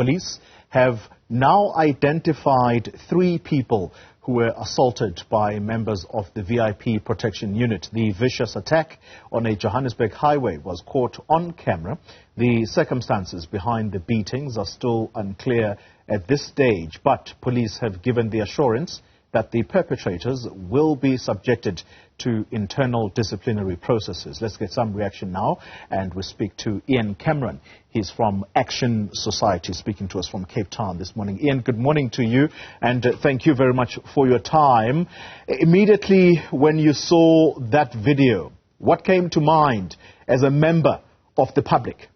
Police have now identified 3 people who were assaulted by members of the VIP protection unit. The vicious attack on a Johannesburg highway was caught on camera. The circumstances behind the beatings are still unclear at this stage, but police have given the assurance that the perpetrators will be subjected to internal disciplinary processes. Let's get some reaction now, and we speak to Ian Cameron. He's from Action Society, speaking to us from Cape Town this morning. Ian, good morning to you, and thank you very much for your time. Immediately when you saw that video, what came to mind as a member of the public?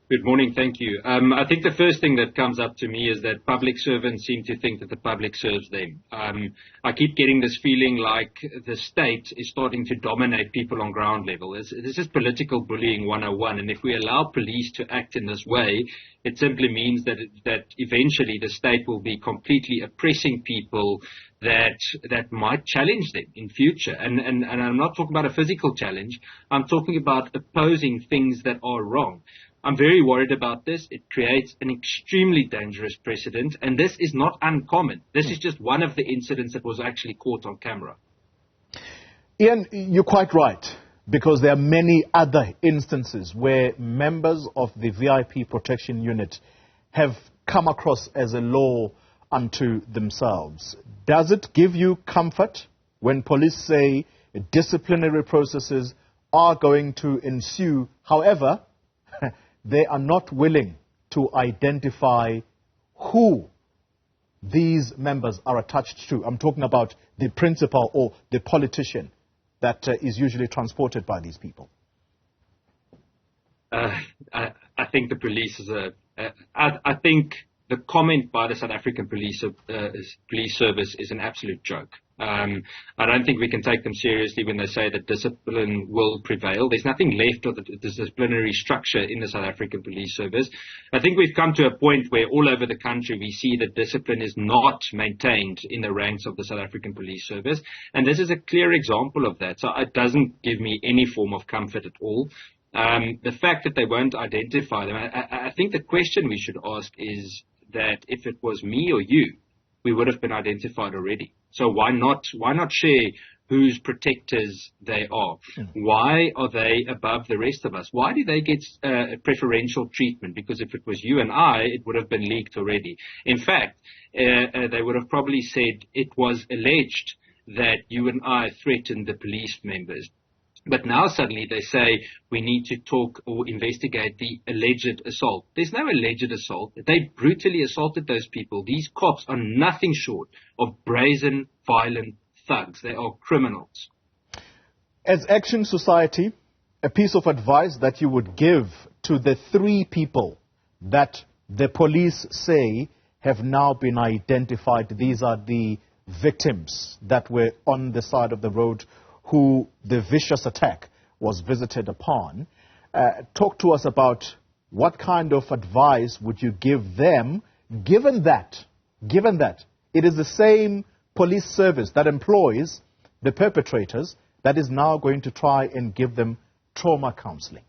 Good morning, thank you. I think the first thing that comes up to me is that public servants seem to think that the public serves them. I keep getting this feeling like the state is starting to dominate people on ground level. This is political bullying 101, and if we allow police to act in this way, it simply means that eventually the state will be completely oppressing people that might challenge them in future. And I'm not talking about a physical challenge. I'm talking about opposing things that are wrong. I'm very worried about this. It creates an extremely dangerous precedent, and this is not uncommon. This is just one of the incidents that was actually caught on camera. Ian, you're quite right, because there are many other instances where members of the VIP protection unit have come across as a law unto themselves. Does it give you comfort when police say disciplinary processes are going to ensue? However, they are not willing to identify who these members are attached to. I'm talking about the principal or the politician that is usually transported by these people. I think the police is I think the comment by the South African Police Service is an absolute joke. I don't think we can take them seriously when they say that discipline will prevail. There's nothing left of the disciplinary structure in the South African Police Service. I think we've come to a point where all over the country we see that discipline is not maintained in the ranks of the South African Police Service, and this is a clear example of that. So it doesn't give me any form of comfort at all. The fact that they won't identify them, I think the question we should ask is that if it was me or you, we would have been identified already. So why not share whose protectors they are? Why are they above the rest of us? Why do they get preferential treatment? Because if it was you and I, it would have been leaked already. In fact, they would have probably said it was alleged that you and I threatened the police members. But now suddenly they say we need to talk or investigate the alleged assault. There's no alleged assault. They brutally assaulted those people. These cops are nothing short of brazen, violent thugs. They are criminals. As Action Society, a piece of advice that you would give to the 3 people that the police say have now been identified. These are the victims that were on the side of the road who the vicious attack was visited upon. Talk to us about what kind of advice would you give them, given that it is the same police service that employs the perpetrators that is now going to try and give them trauma counseling.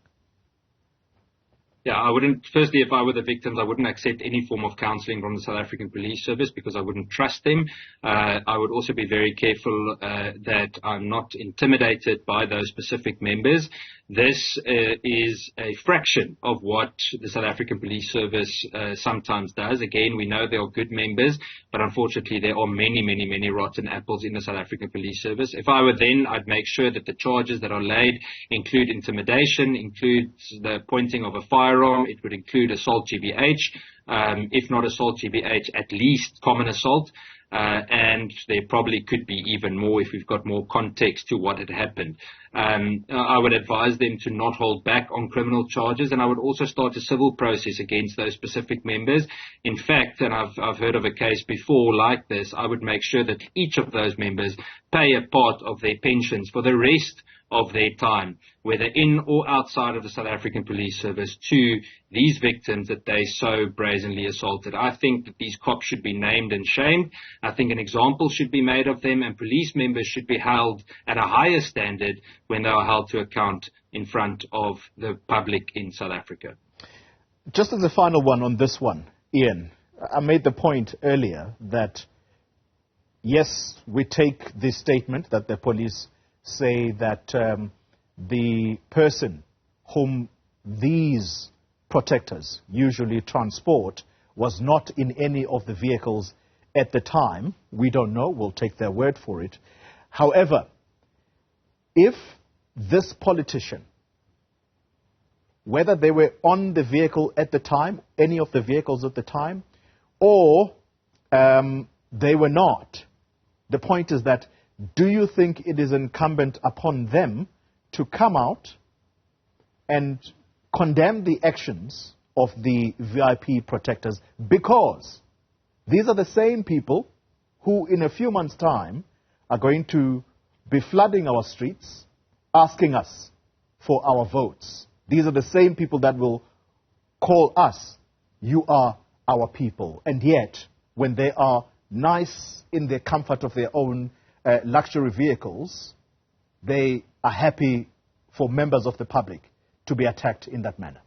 Yeah, I wouldn't, firstly, if I were the victims, I wouldn't accept any form of counseling from the South African Police Service because I wouldn't trust them. I would also be very careful that I'm not intimidated by those specific members. This is a fraction of what the South African Police Service sometimes does. Again, we know there are good members, but unfortunately there are many rotten apples in the South African Police Service. If I were then, I'd make sure that the charges that are laid include intimidation, include the pointing of a firearm, it would include assault GBH, if not assault GBH, at least common assault. And there probably could be even more if we've got more context to what had happened. I would advise them to not hold back on criminal charges, and I would also start a civil process against those specific members. In fact, and I've heard of a case before like this, I would make sure that each of those members pay a part of their pensions for the rest of their time, whether in or outside of the South African Police Service, to these victims that they so brazenly assaulted. I think that these cops should be named and shamed. I think an example should be made of them, and police members should be held at a higher standard when they are held to account in front of the public in South Africa. Just as a final one on this one, Ian, I made the point earlier that, yes, we take this statement that the police say that the person whom these protectors usually transport was not in any of the vehicles at the time. We don't know. We'll take their word for it. However, if this politician, whether they were on the vehicle at the time, any of the vehicles at the time, or they were not, the point is that, do you think it is incumbent upon them to come out and condemn the actions of the VIP protectors, because these are the same people who in a few months' time are going to be flooding our streets, asking us for our votes. These are the same people that will call us, you are our people. And yet, when they are nice in the comfort of their own luxury vehicles, they are happy for members of the public to be attacked in that manner.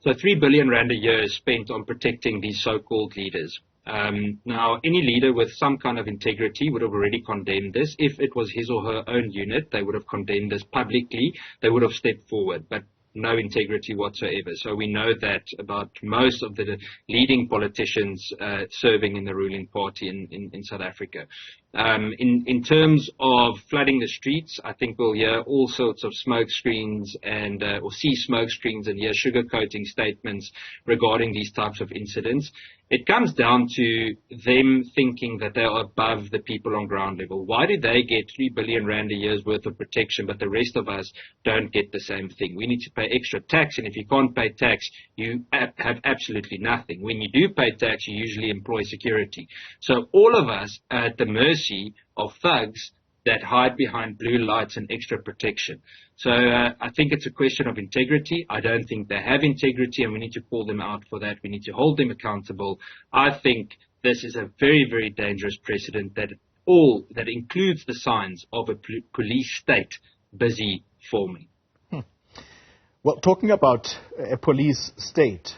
So 3 billion rand a year is spent on protecting these so-called leaders. Now, any leader with some kind of integrity would have already condemned this. If it was his or her own unit, they would have condemned this publicly. They would have stepped forward, but no integrity whatsoever. So we know that about most of the leading politicians serving in the ruling party in South Africa. In terms of flooding the streets, I think we'll hear all sorts of smoke screens and or see smoke screens and hear sugarcoating statements regarding these types of incidents. It comes down to them thinking that they are above the people on ground level. Why do they get 3 billion rand a year's worth of protection, but the rest of us don't get the same thing? We need to pay extra tax, and if you can't pay tax, you have absolutely nothing. When you do pay tax, you usually employ security. So all of us are at the mercy of thugs that hide behind blue lights and extra protection. So I think it's a question of integrity. I don't think they have integrity, and we need to call them out for that. We need to hold them accountable. I think this is a very, very dangerous precedent that includes the signs of a police state busy forming. Well, talking about a police state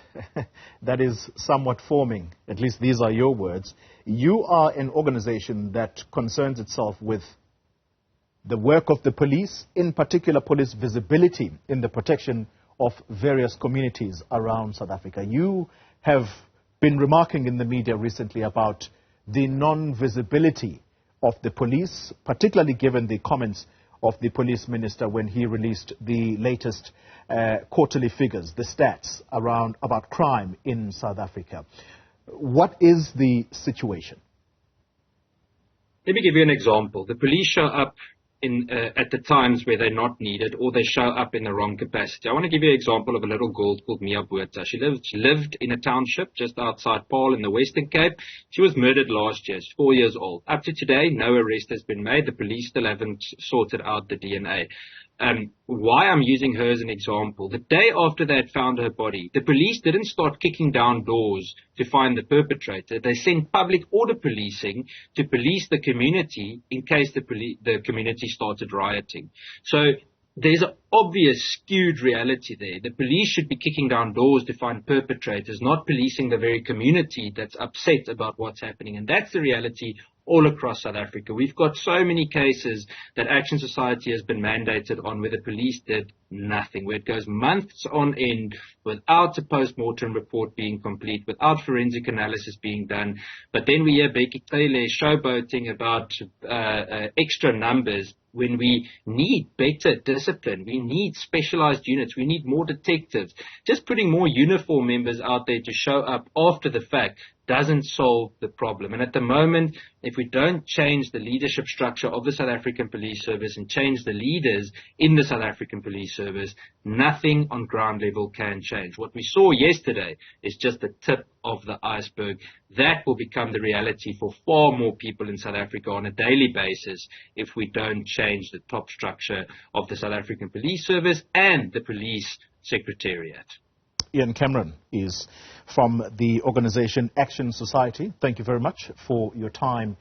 that is somewhat forming, at least these are your words, you are an organization that concerns itself with the work of the police, in particular police visibility in the protection of various communities around South Africa. You have been remarking in the media recently about the non-visibility of the police, particularly given the comments of the police minister when he released the latest quarterly figures, the stats about crime in South Africa. What is the situation? Let me give you an example. The police show up at the times where they're not needed, or they show up in the wrong capacity. I want to give you an example of a little girl called Mia Botha. She lived in a township just outside Paarl in the Western Cape. She was murdered last year. She's 4 years old. Up to today, no arrest has been made. The police still haven't sorted out the DNA. Why I'm using her as an example, the day after they had found her body, the police didn't start kicking down doors to find the perpetrator. They sent public order policing to police the community in case the community started rioting. So there's an obvious skewed reality there. The police should be kicking down doors to find perpetrators, not policing the very community that's upset about what's happening. And that's the reality all across South Africa. We've got so many cases that Action Society has been mandated on where the police did nothing, where it goes months on end without a post-mortem report being complete, without forensic analysis being done. But then we hear Becky Taylor showboating about extra numbers when we need better discipline. We need specialized units. We need more detectives. Just putting more uniform members out there to show up after the fact doesn't solve the problem. And at the moment, if we don't change the leadership structure of the South African Police Service and change the leaders in the South African Police Service, nothing on ground level can change. What we saw yesterday is just the tip of the iceberg. That will become the reality for far more people in South Africa on a daily basis if we don't change the top structure of the South African Police Service and the Police Secretariat. Ian Cameron is from the organization Action Society. Thank you very much for your time